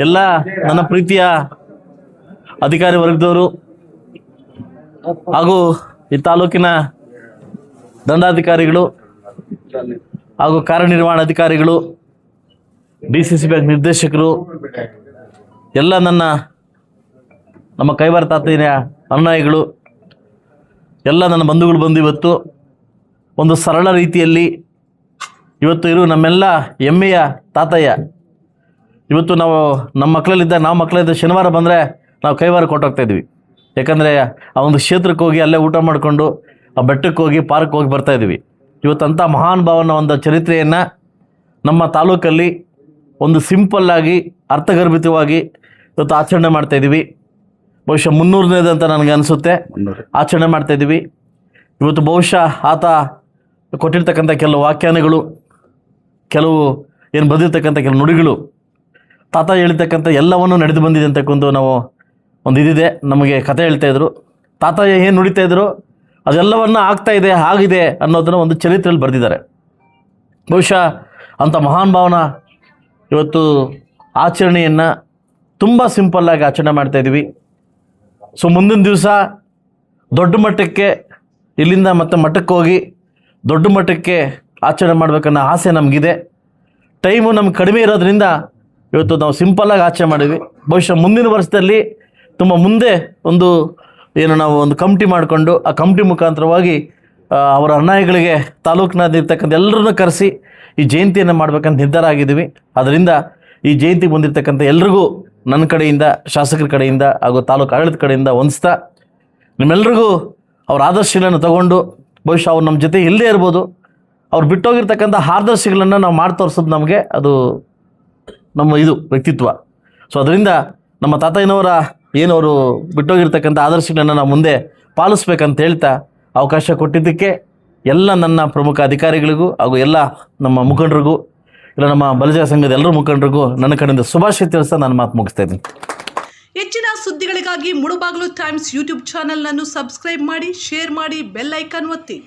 ಎಲ್ಲ ನನ್ನ ಪ್ರೀತಿಯ ಅಧಿಕಾರಿ ವರ್ಗದವರು ಹಾಗೂ ಈ ತಾಲೂಕಿನ ದಂಡಾಧಿಕಾರಿಗಳು ಹಾಗೂ ಕಾರ್ಯನಿರ್ವಹಣಾಧಿಕಾರಿಗಳು, DCC ಬ್ಯಾಂಕ್ ನಿರ್ದೇಶಕರು, ಎಲ್ಲ ನಮ್ಮ ಕೈವಾರ ತಾತಯ್ಯನ ಅನುಯಾಯಿಗಳು, ಎಲ್ಲ ನನ್ನ ಬಂಧುಗಳು ಬಂದು ಇವತ್ತು ಒಂದು ಸರಳ ರೀತಿಯಲ್ಲಿ ಇವತ್ತು ಇರು ನಮ್ಮೆಲ್ಲ ಹೆಮ್ಮೆಯ ತಾತಯ್ಯ. ಇವತ್ತು ನಮ್ಮ ಮಕ್ಕಳಲ್ಲಿದ್ದ ಶನಿವಾರ ಬಂದರೆ ನಾವು ಕೈವಾರ ಕೊಟ್ಟೋಗ್ತಾಯಿದ್ವಿ. ಯಾಕಂದರೆ ಆ ಒಂದು ಕ್ಷೇತ್ರಕ್ಕೆ ಹೋಗಿ ಅಲ್ಲೇ ಊಟ ಮಾಡಿಕೊಂಡು ಆ ಬೆಟ್ಟಕ್ಕೆ ಹೋಗಿ ಪಾರ್ಕ್ ಹೋಗಿ ಬರ್ತಾಯಿದ್ವಿ. ಇವತ್ತಂಥ ಮಹಾನ್ ಭಾವನ ಒಂದು ಚರಿತ್ರೆಯನ್ನು ನಮ್ಮ ತಾಲೂಕಲ್ಲಿ ಒಂದು ಸಿಂಪಲ್ಲಾಗಿ ಅರ್ಥಗರ್ಭಿತವಾಗಿ ಇವತ್ತು ಆಚರಣೆ ಮಾಡ್ತಾಯಿದ್ದೀವಿ. ಬಹುಶಃ 300ನೇದು ಅಂತ ನನಗೆ ಅನಿಸುತ್ತೆ ಆಚರಣೆ ಮಾಡ್ತಾಯಿದ್ದೀವಿ. ಇವತ್ತು ಬಹುಶಃ ಆತ ಕೊಟ್ಟಿರ್ತಕ್ಕಂಥ ಕೆಲವು ವ್ಯಾಖ್ಯಾನಗಳು, ಕೆಲವು ಏನು ಬಂದಿರತಕ್ಕಂಥ ಕೆಲವು ನುಡಿಗಳು, ತಾತ ಹೇಳ್ತಕ್ಕಂಥ ಎಲ್ಲವನ್ನೂ ನಡೆದು ಬಂದಿದೆ ಅಂತಕ್ಕಂಥ ನಾವು ಒಂದು ಇದಿದೆ. ನಮಗೆ ಕಥೆ ಹೇಳ್ತಾಯಿದ್ರು, ತಾತ ಏನು ನುಡಿತಾಯಿದ್ರು ಅದೆಲ್ಲವನ್ನ ಆಗ್ತಾಯಿದೆ, ಆಗಿದೆ ಅನ್ನೋದನ್ನು ಒಂದು ಚರಿತ್ರೆಯಲ್ಲಿ ಬರೆದಿದ್ದಾರೆ. ಬಹುಶಃ ಅಂಥ ಮಹಾನ್ ಭಾವನ ಇವತ್ತು ಆಚರಣೆಯನ್ನು ತುಂಬ ಸಿಂಪಲ್ಲಾಗಿ ಆಚರಣೆ ಮಾಡ್ತಾಯಿದ್ವಿ. ಸೊ ಮುಂದಿನ ದಿವಸ ದೊಡ್ಡ ಮಟ್ಟಕ್ಕೆ ಇಲ್ಲಿಂದ ಮತ್ತೆ ಮಠಕ್ಕೆ ಹೋಗಿ ದೊಡ್ಡ ಮಟ್ಟಕ್ಕೆ ಆಚರಣೆ ಮಾಡಬೇಕನ್ನೋ ಆಸೆ ನಮಗಿದೆ. ಟೈಮು ನಮ್ಗೆ ಕಡಿಮೆ ಇರೋದ್ರಿಂದ ಇವತ್ತು ನಾವು ಸಿಂಪಲ್ಲಾಗಿ ಆಚರಣೆ ಮಾಡಿದ್ವಿ. ಬಹುಶಃ ಮುಂದಿನ ವರ್ಷದಲ್ಲಿ ತುಂಬ ಮುಂದೆ ನಾವು ಒಂದು ಕಮಿಟಿ ಮಾಡಿಕೊಂಡು ಆ ಕಮಿಟಿ ಮುಖಾಂತರವಾಗಿ ಅವರ ಅನುಯಾಯಿಗಳಿಗೆ ತಾಲೂಕಿನಲ್ಲಿರ್ತಕ್ಕಂಥ ಎಲ್ಲರನ್ನೂ ಕರೆಸಿ ಈ ಜಯಂತಿಯನ್ನು ಮಾಡಬೇಕಂತ ನಿರ್ಧಾರ ಆಗಿದ್ದೀವಿ. ಅದರಿಂದ ಈ ಜಯಂತಿಗೆ ಬಂದಿರತಕ್ಕಂಥ ಎಲ್ರಿಗೂ ನನ್ನ ಕಡೆಯಿಂದ, ಶಾಸಕರ ಕಡೆಯಿಂದ ಹಾಗೂ ತಾಲೂಕು ಆಡಳಿತ ಕಡೆಯಿಂದ ವಂದಿಸ್ತಾ, ನಿಮ್ಮೆಲ್ರಿಗೂ ಅವ್ರ ಆದರ್ಶಗಳನ್ನು ತಗೊಂಡು ಬಹುಶಃ ಅವ್ರು ನಮ್ಮ ಜೊತೆ ಇಲ್ಲದೇ ಇರ್ಬೋದು, ಅವ್ರು ಬಿಟ್ಟೋಗಿರ್ತಕ್ಕಂಥ ಆದರ್ಶಗಳನ್ನು ನಾವು ಮಾಡಿ ತೋರಿಸೋದು ನಮಗೆ ಅದು ನಮ್ಮ ವ್ಯಕ್ತಿತ್ವ. ಸೊ ಅದರಿಂದ ನಮ್ಮ ತಾತಯ್ಯನವರ ಏನವರು ಬಿಟ್ಟೋಗಿರ್ತಕ್ಕಂಥ ಆದರ್ಶಗಳನ್ನು ನಾವು ಮುಂದೆ ಪಾಲಿಸ್ಬೇಕಂತ ಹೇಳ್ತಾ ಅವಕಾಶ ಕೊಟ್ಟಿದ್ದಕ್ಕೆ ಎಲ್ಲ ನನ್ನ ಪ್ರಮುಖ ಅಧಿಕಾರಿಗಳಿಗೂ ಹಾಗೂ ಎಲ್ಲ ನಮ್ಮ ಮುಖಂಡರಿಗೂ, ಇಲ್ಲ ನಮ್ಮ ಬಲಜ ಸಂಘದ ಎಲ್ಲರ ಮುಖಂಡರಿಗೂ ನನ್ನ ಕಡೆಯಿಂದ ಶುಭಾಶಯ ತಿಳಿಸ್ತಾ ನಾನು ಮಾತು ಮುಗಿಸ್ತಾ ಇದ್ದೀನಿ. ಹೆಚ್ಚಿನ ಸುದ್ದಿಗಳಿಗಾಗಿ ಮುಳುಬಾಗಿಲು ಟೈಮ್ಸ್ ಯೂಟ್ಯೂಬ್ ಚಾನೆಲ್ ಅನ್ನು ಸಬ್ಸ್ಕ್ರೈಬ್ ಮಾಡಿ, ಶೇರ್ ಮಾಡಿ, ಬೆಲ್ ಐಕಾನ್ ಒತ್ತಿ.